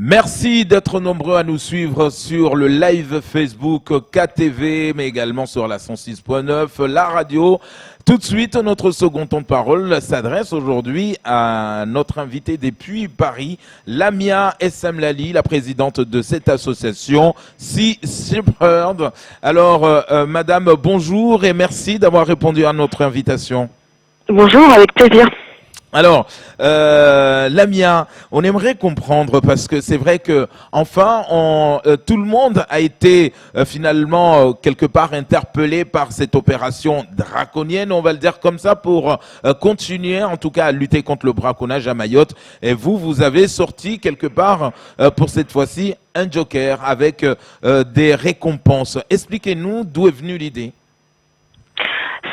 Merci d'être nombreux à nous suivre sur le live Facebook KTV, mais également sur la 106.9, la radio. Tout de suite, notre second temps de parole s'adresse aujourd'hui à notre invitée depuis Paris, Lamia Essemlali, la présidente de cette association, Sea Shepherd. Alors, madame, bonjour et merci d'avoir répondu à notre invitation. Bonjour, avec plaisir. Alors, Lamia, on aimerait comprendre parce que c'est vrai que enfin, tout le monde a été finalement quelque part interpellé par cette opération draconienne, on va le dire comme ça, pour continuer en tout cas à lutter contre le braconnage à Mayotte. Et vous avez sorti quelque part pour cette fois-ci un joker avec des récompenses. Expliquez-nous d'où est venue l'idée.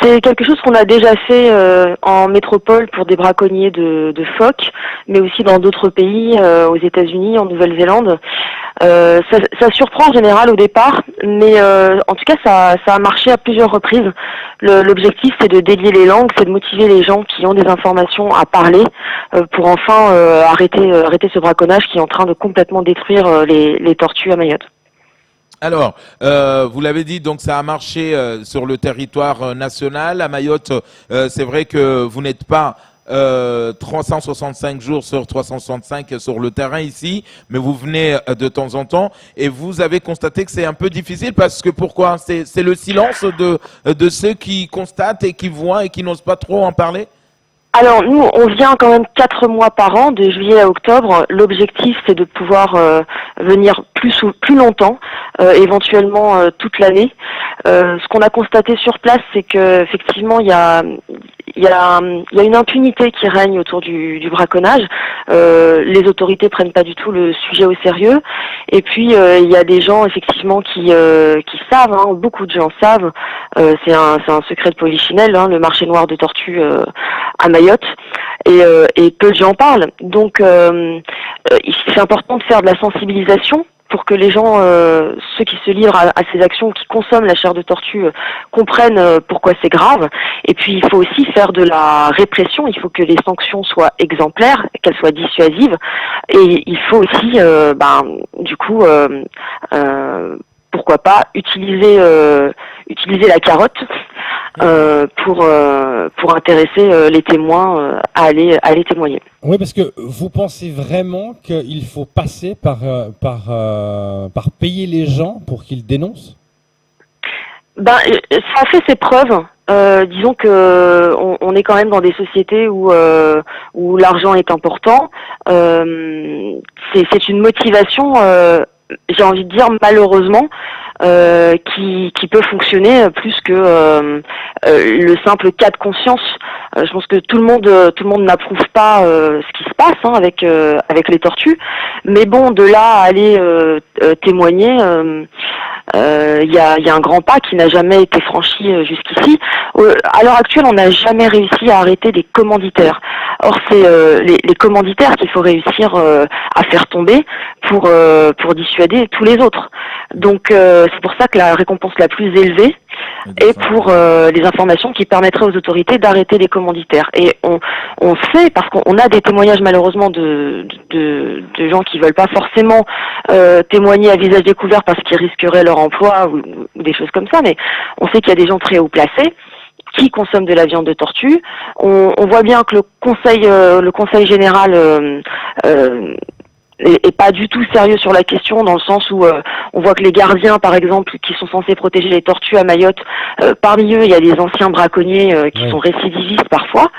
C'est quelque chose qu'on a déjà fait en métropole pour des braconniers de phoques, mais aussi dans d'autres pays, aux États-Unis, en Nouvelle-Zélande. Ça surprend en général au départ, mais en tout cas ça a marché à plusieurs reprises. L'objectif c'est de délier les langues, c'est de motiver les gens qui ont des informations à parler pour enfin arrêter ce braconnage qui est en train de complètement détruire les tortues à Mayotte. Alors, vous l'avez dit, donc ça a marché sur le territoire national. À Mayotte, c'est vrai que vous n'êtes pas 365 jours sur 365 sur le terrain ici, mais vous venez de temps en temps et vous avez constaté que c'est un peu difficile parce que pourquoi? C'est le silence de ceux qui constatent et qui voient et qui n'osent pas trop en parler? Alors nous, on vient quand même 4 mois par an, de juillet à octobre. L'objectif, c'est de pouvoir venir plus longtemps, éventuellement toute l'année. Ce qu'on a constaté sur place, c'est que effectivement, il y a une impunité qui règne autour du braconnage. Les autorités prennent pas du tout le sujet au sérieux. Et puis il y a des gens effectivement qui savent, hein, beaucoup de gens savent. C'est un secret de polichinelle, hein, le marché noir de tortues à Mayotte. Et peu de gens parlent. Donc c'est important de faire de la sensibilisation pour que les gens, ceux qui se livrent à ces actions, qui consomment la chair de tortue, comprennent pourquoi c'est grave. Et puis il faut aussi faire de la répression, il faut que les sanctions soient exemplaires, qu'elles soient dissuasives. Et il faut aussi, pourquoi pas, utiliser la carotte pour intéresser les témoins à aller témoigner. Oui, parce que vous pensez vraiment qu'il faut passer par payer les gens pour qu'ils dénoncent? Ça a fait ses preuves. Disons que on est quand même dans des sociétés où l'argent est important. C'est une motivation, j'ai envie de dire malheureusement, qui peut fonctionner plus que le simple cas de conscience. Je pense que tout le monde n'approuve pas ce qui se passe, hein, avec les tortues, mais bon, de là à aller témoigner, il y a un grand pas qui n'a jamais été franchi jusqu'ici. À l'heure actuelle, on n'a jamais réussi à arrêter des commanditaires. Or, c'est les commanditaires qu'il faut réussir à faire tomber pour dissuader tous les autres. Donc, c'est pour ça que la récompense la plus élevée est pour les informations qui permettraient aux autorités d'arrêter les commanditaires. Et on sait, parce qu'on a des témoignages malheureusement de gens qui veulent pas forcément témoigner à visage découvert parce qu'ils risqueraient leur emploi ou des choses comme ça, mais on sait qu'il y a des gens très haut placés qui consomment de la viande de tortue. On voit bien que le conseil général est pas du tout sérieux sur la question, dans le sens où on voit que les gardiens, par exemple, qui sont censés protéger les tortues à Mayotte, parmi eux, il y a des anciens braconniers qui sont récidivistes parfois.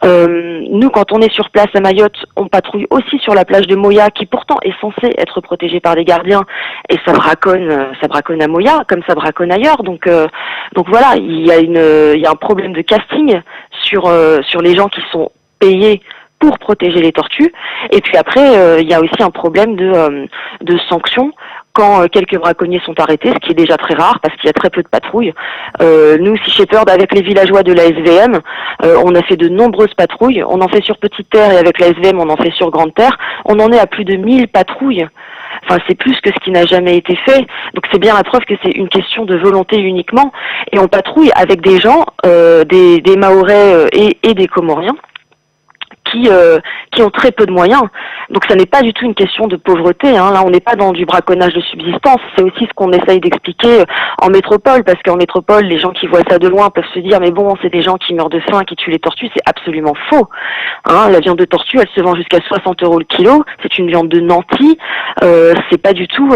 Nous, quand on est sur place à Mayotte, on patrouille aussi sur la plage de Moya, qui pourtant est censée être protégée par des gardiens, et ça braconne à Moya, comme ça braconne ailleurs. Donc voilà, il y a un problème de casting sur les gens qui sont payés pour protéger les tortues. Et puis après, il y a aussi un problème de sanctions quand quelques braconniers sont arrêtés, ce qui est déjà très rare parce qu'il y a très peu de patrouilles. Nous, Sea Shepherd, avec les villageois de la SVM, on a fait de nombreuses patrouilles. On en fait sur Petite Terre et avec la SVM, on en fait sur Grande Terre. On en est à plus de 1000 patrouilles. Enfin, c'est plus que ce qui n'a jamais été fait. Donc c'est bien la preuve que c'est une question de volonté uniquement. Et on patrouille avec des gens, des Mahorais et des Comoriens, qui ont très peu de moyens. Donc ça n'est pas du tout une question de pauvreté, hein. Là, on n'est pas dans du braconnage de subsistance. C'est aussi ce qu'on essaye d'expliquer en métropole, parce qu'en métropole, les gens qui voient ça de loin peuvent se dire mais bon, c'est des gens qui meurent de faim, qui tuent les tortues. C'est absolument faux. Hein, la viande de tortue, elle se vend jusqu'à 60 € le kilo. C'est une viande de nantis. C'est pas du tout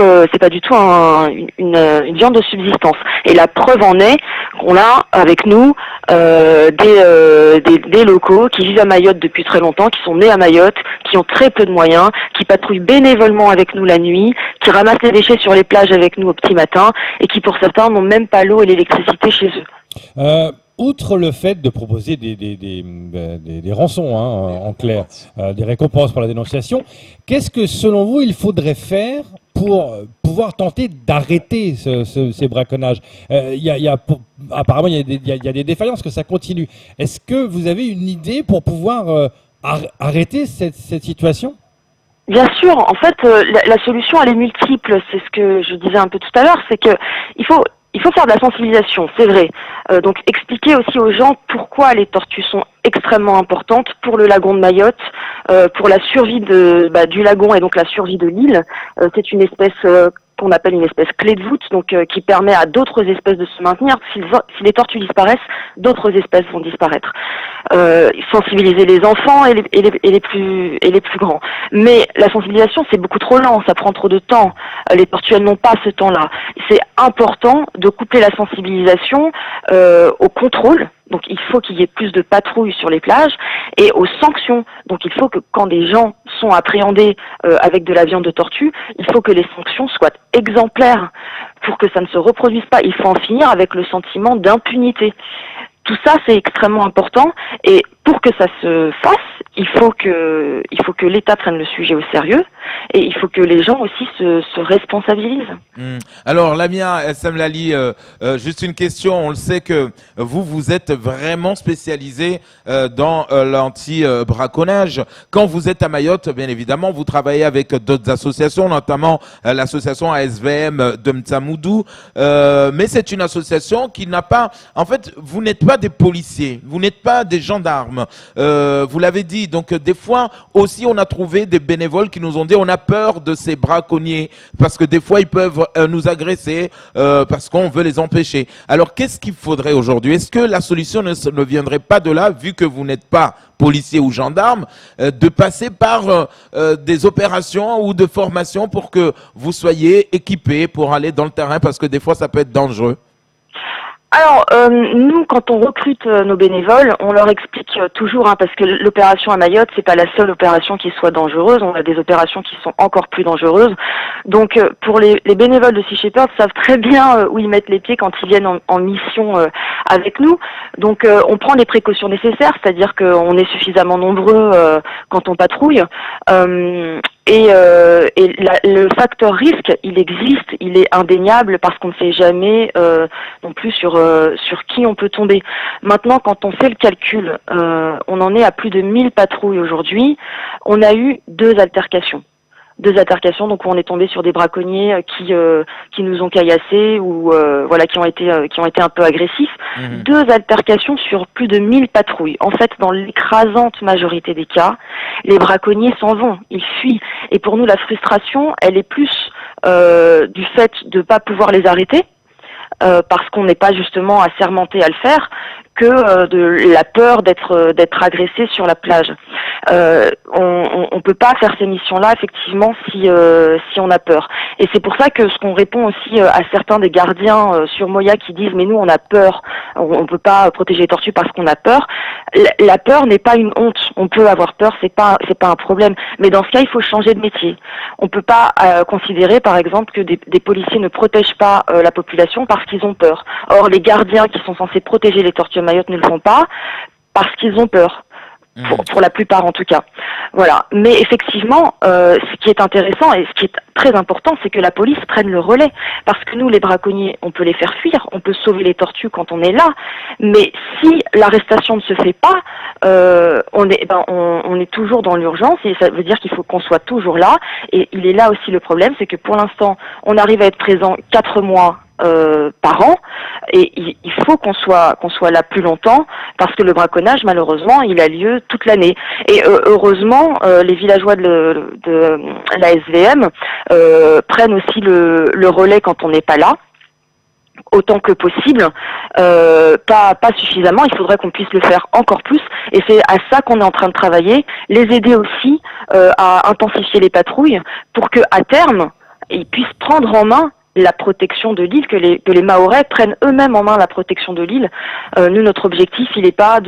une viande de subsistance. Et la preuve en est qu'on a avec nous des locaux qui vivent à Mayotte depuis très longtemps, qui sont nés à Mayotte, qui ont très peu de moyens, qui patrouillent bénévolement avec nous la nuit, qui ramassent les déchets sur les plages avec nous au petit matin et qui pour certains n'ont même pas l'eau et l'électricité chez eux. Outre le fait de proposer des rançons, hein, en clair, des récompenses pour la dénonciation, qu'est-ce que selon vous il faudrait faire pour pouvoir tenter d'arrêter ces braconnages? Apparemment il y a des défaillances, que ça continue. Est-ce que vous avez une idée pour pouvoir arrêter cette situation? Bien sûr, en fait, la solution elle est multiple. C'est ce que je disais un peu tout à l'heure, c'est que il faut faire de la sensibilisation, c'est vrai. Donc expliquer aussi aux gens pourquoi les tortues sont extrêmement importantes pour le lagon de Mayotte, pour la survie du lagon et donc la survie de l'île. C'est une espèce qu'on appelle une espèce clé de voûte, donc qui permet à d'autres espèces de se maintenir. Si les tortues disparaissent, d'autres espèces vont disparaître. Sensibiliser les enfants et les plus grands. Mais la sensibilisation, c'est beaucoup trop lent, ça prend trop de temps. Les tortues, elles n'ont pas ce temps-là. C'est important de coupler la sensibilisation au contrôle. Donc il faut qu'il y ait plus de patrouilles sur les plages et aux sanctions. Donc il faut que quand des gens sont appréhendés avec de la viande de tortue, il faut que les sanctions soient exemplaires pour que ça ne se reproduise pas. Il faut en finir avec le sentiment d'impunité. Tout ça, c'est extrêmement important et pour que ça se fasse, il faut que l'État prenne le sujet au sérieux et il faut que les gens aussi se responsabilisent. Alors, Lamia Essamlali, juste une question. On le sait que vous êtes vraiment spécialisé dans l'anti-braconnage. Quand vous êtes à Mayotte, bien évidemment, vous travaillez avec d'autres associations, notamment l'association ASVM de Mtsamoudou. Mais c'est une association qui n'a pas... En fait, vous n'êtes pas des policiers, vous n'êtes pas des gendarmes. Vous l'avez dit, donc des fois aussi on a trouvé des bénévoles qui nous ont dit on a peur de ces braconniers parce que des fois ils peuvent nous agresser parce qu'on veut les empêcher. Alors qu'est-ce qu'il faudrait aujourd'hui? Est-ce que la solution ne viendrait pas de là, vu que vous n'êtes pas policier ou gendarme, de passer par des opérations ou de formations pour que vous soyez équipés pour aller dans le terrain, parce que des fois ça peut être dangereux? Alors, nous, quand on recrute nos bénévoles, on leur explique toujours, hein, parce que l'opération à Mayotte, c'est pas la seule opération qui soit dangereuse. On a des opérations qui sont encore plus dangereuses. Donc, pour les bénévoles de Sea Shepherd savent très bien où ils mettent les pieds quand ils viennent en mission avec nous. Donc, on prend les précautions nécessaires, c'est-à-dire qu'on est suffisamment nombreux quand on patrouille. Le facteur risque, il existe, il est indéniable parce qu'on ne sait jamais non plus sur qui on peut tomber. Maintenant, quand on fait le calcul, on en est à plus de 1000 patrouilles aujourd'hui. On a eu deux altercations, donc où on est tombé sur des braconniers qui nous ont caillassés ou qui ont été un peu agressifs. Deux altercations sur plus de 1000 patrouilles. En fait, dans l'écrasante majorité des cas, les braconniers s'en vont, ils fuient. Et pour nous, la frustration, elle est plus du fait de pas pouvoir les arrêter, parce qu'on n'est pas justement assermenté à le faire, que de la peur d'être agressé sur la plage. On peut pas faire ces missions-là effectivement si on a peur. Et c'est pour ça que ce qu'on répond aussi à certains des gardiens sur Moya qui disent mais nous on a peur, on peut pas protéger les tortues parce qu'on a peur. La peur n'est pas une honte. On peut avoir peur, c'est pas un problème. Mais dans ce cas, il faut changer de métier. On peut pas considérer par exemple que des policiers ne protègent pas la population parce qu'ils ont peur. Or les gardiens qui sont censés protéger les tortues à Mayotte ne le font pas parce qu'ils ont peur. Pour la plupart en tout cas. Voilà. Mais effectivement, ce qui est intéressant et ce qui est très important, c'est que la police prenne le relais. Parce que nous, les braconniers, on peut les faire fuir, on peut sauver les tortues quand on est là. Mais si l'arrestation ne se fait pas, on est toujours dans l'urgence et ça veut dire qu'il faut qu'on soit toujours là. Et il est là aussi le problème, c'est que pour l'instant, on arrive à être présent 4 mois par an et il faut qu'on soit là plus longtemps parce que le braconnage, malheureusement, il a lieu toute l'année. Et heureusement, les villageois de la SVM prennent aussi le relais quand on n'est pas là, autant que possible, pas suffisamment. Il faudrait qu'on puisse le faire encore plus, et c'est à ça qu'on est en train de travailler, les aider aussi à intensifier les patrouilles pour que à terme ils puissent prendre en main la protection de l'île, que les Mahorais prennent eux-mêmes en main la protection de l'île. Nous, notre objectif, il n'est pas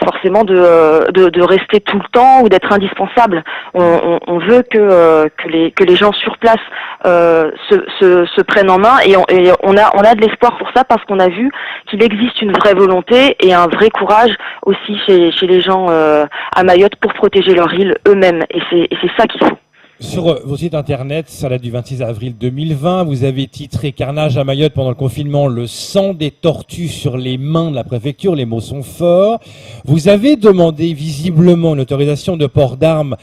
forcément de rester tout le temps ou d'être indispensable. On veut que les gens sur place se prennent en main, et on a de l'espoir pour ça, parce qu'on a vu qu'il existe une vraie volonté et un vrai courage aussi chez les gens à Mayotte pour protéger leur île eux-mêmes, et c'est ça qu'il faut. Sur vos sites internet, ça date du 26 avril 2020, vous avez titré Carnage à Mayotte pendant le confinement, le sang des tortues sur les mains de la préfecture, les mots sont forts. Vous avez demandé visiblement une autorisation de port d'armes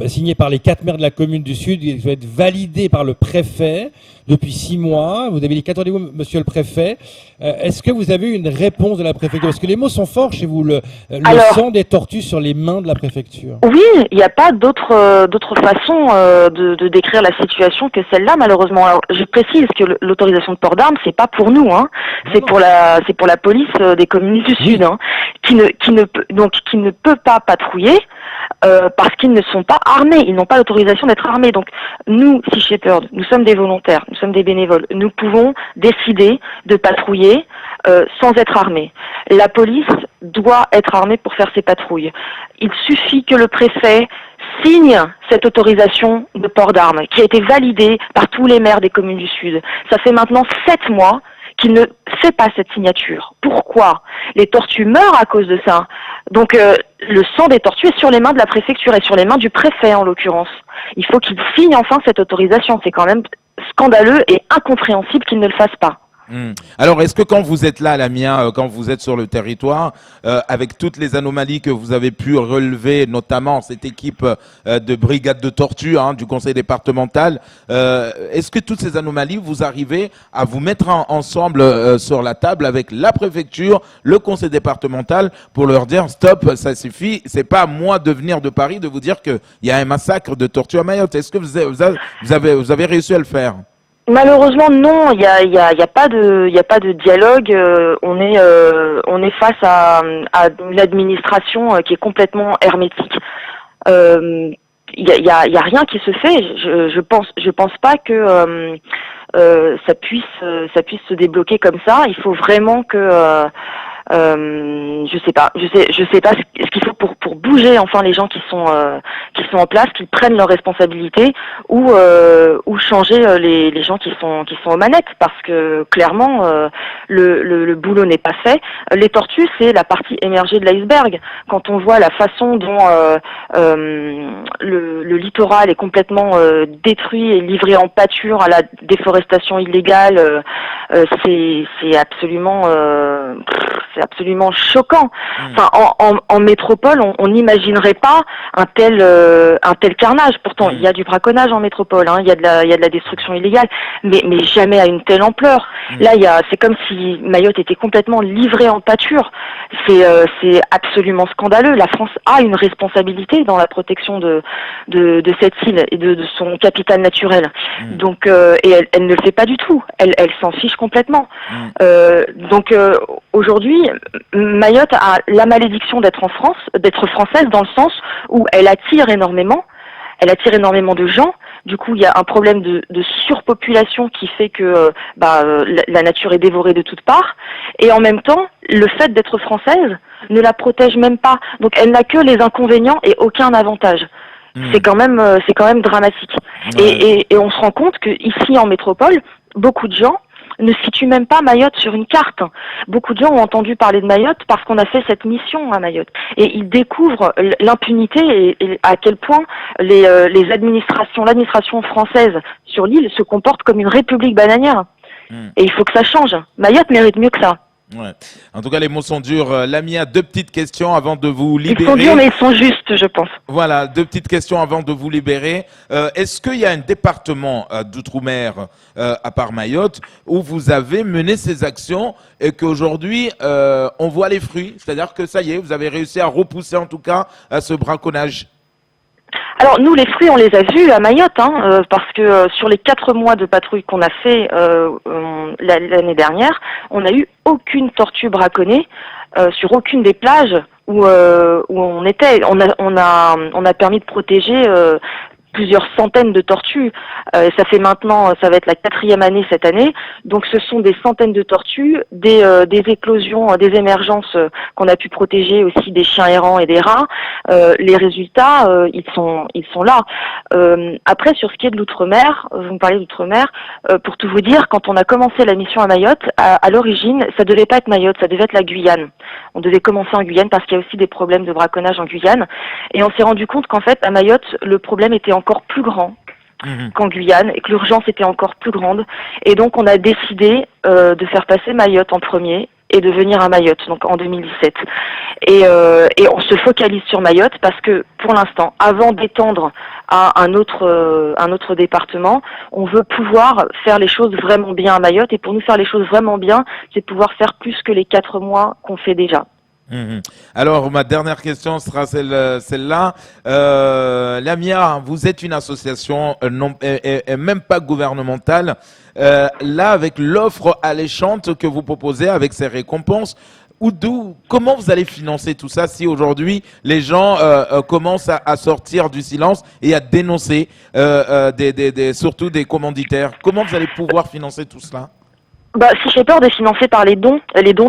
signée par les 4 maires de la commune du Sud, qui doit être validée par le préfet depuis 6 mois. Vous avez dit qu'attendez-vous, monsieur le préfet. Est-ce que vous avez eu une réponse de la préfecture? Est-ce que les mots sont forts chez vous, le sang des tortues sur les mains de la préfecture? Oui, il n'y a pas d'autre façon de décrire la situation que celle-là, malheureusement. Alors, je précise que l'autorisation de port d'armes, c'est pas pour nous, hein. C'est pour la police des communes du Sud, hein, qui ne peut pas patrouiller parce qu'ils ne sont pas armés, ils n'ont pas l'autorisation d'être armés. Donc nous, Sea Shepherd, nous sommes des volontaires, nous sommes des bénévoles, nous pouvons décider de patrouiller sans être armés. La police doit être armée pour faire ses patrouilles. Il suffit que le préfet signe cette autorisation de port d'armes qui a été validée par tous les maires des communes du Sud. Ça fait maintenant 7 mois qu'il ne fait pas cette signature. Pourquoi? Les tortues meurent à cause de ça. Donc le sang des tortues est sur les mains de la préfecture et sur les mains du préfet en l'occurrence. Il faut qu'il signe enfin cette autorisation. C'est quand même scandaleux et incompréhensible qu'il ne le fasse pas. Alors, est-ce que quand vous êtes là, Lamia, quand vous êtes sur le territoire, avec toutes les anomalies que vous avez pu relever, notamment cette équipe de brigade de tortue du conseil départemental, est-ce que toutes ces anomalies, vous arrivez à vous mettre ensemble sur la table avec la préfecture, le conseil départemental, pour leur dire stop, ça suffit, c'est pas à moi de venir de Paris de vous dire qu'il y a un massacre de tortues à Mayotte. Est-ce que vous avez réussi à le faire? Malheureusement non, il y a pas de dialogue. On est face à une administration qui est complètement hermétique. Il y a rien qui se fait. Je pense pas que ça puisse se débloquer comme ça. Il faut vraiment que je sais pas ce qu'il faut pour bouger enfin les gens qui sont en place, qu'ils prennent leurs responsabilités, ou changer les gens qui sont aux manettes, parce que clairement le boulot n'est pas fait. Les tortues, c'est la partie émergée de l'iceberg. Quand on voit la façon dont le littoral est complètement détruit et livré en pâture à la déforestation illégale, c'est absolument choquant. Enfin, en métropole, on n'imaginerait pas un tel carnage. Pourtant, il y a du braconnage en métropole, il y a de la destruction illégale, mais jamais à une telle ampleur. Là, c'est comme si Mayotte était complètement livrée en pâture. C'est absolument scandaleux. La France a une responsabilité dans la protection de cette île et de son capital naturel. Donc, et elle ne le fait pas du tout. Elle s'en fiche complètement. Donc aujourd'hui, Mayotte a la malédiction d'être en France, d'être française, dans le sens où elle attire énormément de gens. Du coup, il y a un problème de surpopulation qui fait que la nature est dévorée de toutes parts. Et en même temps, le fait d'être française ne la protège même pas. Donc, elle n'a que les inconvénients et aucun avantage. C'est quand même dramatique. Ouais. Et on se rend compte que ici en métropole, beaucoup de gens ne situent même pas Mayotte sur une carte. Beaucoup de gens ont entendu parler de Mayotte parce qu'on a fait cette mission à Mayotte. Et ils découvrent l'impunité et à quel point l'administration française sur l'île se comporte comme une république bananière. Et il faut que ça change. Mayotte mérite mieux que ça. Ouais. En tout cas, les mots sont durs. Lamia, deux petites questions avant de vous Ils sont libérer. durs, mais ils sont justes, je pense. Voilà, deux petites questions avant de vous libérer. Est-ce qu'il y a un département d'outre-mer, à part Mayotte, où vous avez mené ces actions et qu'aujourd'hui, on voit les fruits? C'est-à-dire que ça y est, vous avez réussi à repousser en tout cas à ce braconnage. Alors nous, les fruits, on les a vus à Mayotte, parce que sur les 4 mois de patrouille qu'on a fait l'année dernière, on n'a eu aucune tortue braconnée sur aucune des plages où on était. On a permis de protéger plusieurs centaines de tortues. Ça fait maintenant, ça va être la 4e année cette année. Donc ce sont des centaines de tortues, des éclosions, des émergences qu'on a pu protéger aussi des chiens errants et des rats. Les résultats, ils sont là. Après, sur ce qui est de l'outre-mer, vous me parlez d'outre-mer, pour tout vous dire, quand on a commencé la mission à Mayotte, à l'origine, ça devait pas être Mayotte, ça devait être la Guyane. On devait commencer en Guyane parce qu'il y a aussi des problèmes de braconnage en Guyane. Et on s'est rendu compte qu'en fait, à Mayotte, le problème était encore plus grand qu'en Guyane et que l'urgence était encore plus grande. Et donc, on a décidé de faire passer Mayotte en premier et de venir à Mayotte, donc en 2017. Et on se focalise sur Mayotte parce que, pour l'instant, avant d'étendre à un autre département, on veut pouvoir faire les choses vraiment bien à Mayotte. Et pour nous faire les choses vraiment bien, c'est pouvoir faire plus que les 4 mois qu'on fait déjà. Alors, ma dernière question sera celle-là. Lamia, vous êtes une association même pas gouvernementale. Là, avec l'offre alléchante que vous proposez, avec ces récompenses, comment vous allez financer tout ça si aujourd'hui les gens commencent à sortir du silence et à dénoncer surtout des commanditaires? Comment vous allez pouvoir financer tout cela? Sea Shepherd est financé par les dons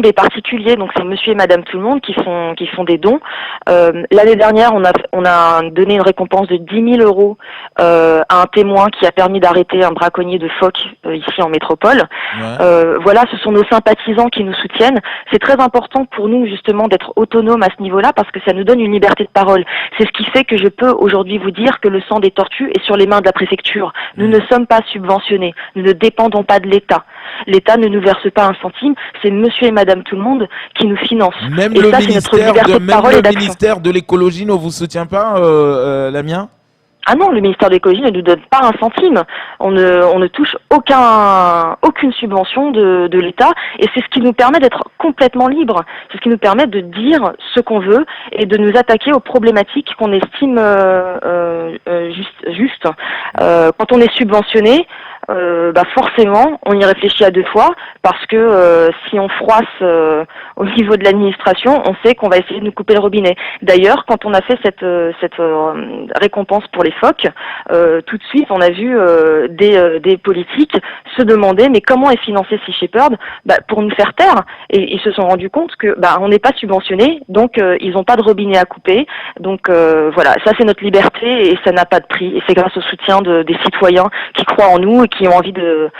des particuliers, donc c'est monsieur et madame tout le monde qui font des dons. L'année dernière, on a donné une récompense de 10 000 euros à un témoin qui a permis d'arrêter un braconnier de phoques ici en métropole. Ouais. Voilà, ce sont nos sympathisants qui nous soutiennent. C'est très important pour nous justement d'être autonomes à ce niveau-là parce que ça nous donne une liberté de parole. C'est ce qui fait que je peux aujourd'hui vous dire que le sang des tortues est sur les mains de la préfecture. Nous ne sommes pas subventionnés, nous ne dépendons pas de l'État. L'État ne nous verse pas un centime, c'est monsieur et madame tout le monde qui nous financent. Même et le ça, c'est notre liberté de parole et d'action. Ministère de l'écologie ne vous soutient pas, Lamia? Ah non, le ministère de l'écologie ne nous donne pas un centime. On ne touche aucune subvention de l'État et c'est ce qui nous permet d'être complètement libres. C'est ce qui nous permet de dire ce qu'on veut et de nous attaquer aux problématiques qu'on estime justes. Quand on est subventionné, forcément, on y réfléchit à 2 fois parce que si on froisse au niveau de l'administration, on sait qu'on va essayer de nous couper le robinet. D'ailleurs, quand on a fait cette récompense pour les phoques, tout de suite, on a vu des politiques se demander mais comment est financé Sea Shepherd pour nous faire taire. Et ils se sont rendus compte que on n'est pas subventionné, donc ils n'ont pas de robinet à couper. Donc voilà, ça c'est notre liberté et ça n'a pas de prix. Et c'est grâce au soutien des citoyens qui croient en nous et qui ont envie de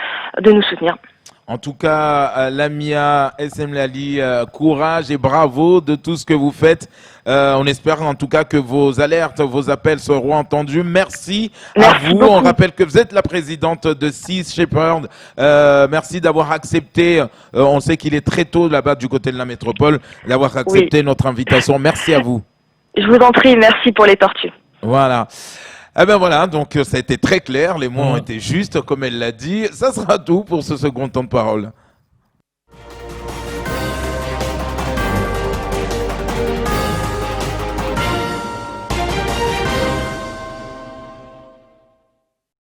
nous soutenir. En tout cas, Lamia Essemlali, courage et bravo de tout ce que vous faites. On espère en tout cas que vos alertes, vos appels seront entendus. Merci à vous. Beaucoup. On rappelle que vous êtes la présidente de Sea Shepherd. Merci d'avoir accepté, on sait qu'il est très tôt là-bas du côté de la métropole, d'avoir accepté notre invitation. Merci à vous. Je vous en prie, merci pour les tortues. Voilà. Eh ben voilà, donc ça a été très clair, les mots ont été justes, comme elle l'a dit. Ça sera tout pour ce second temps de parole.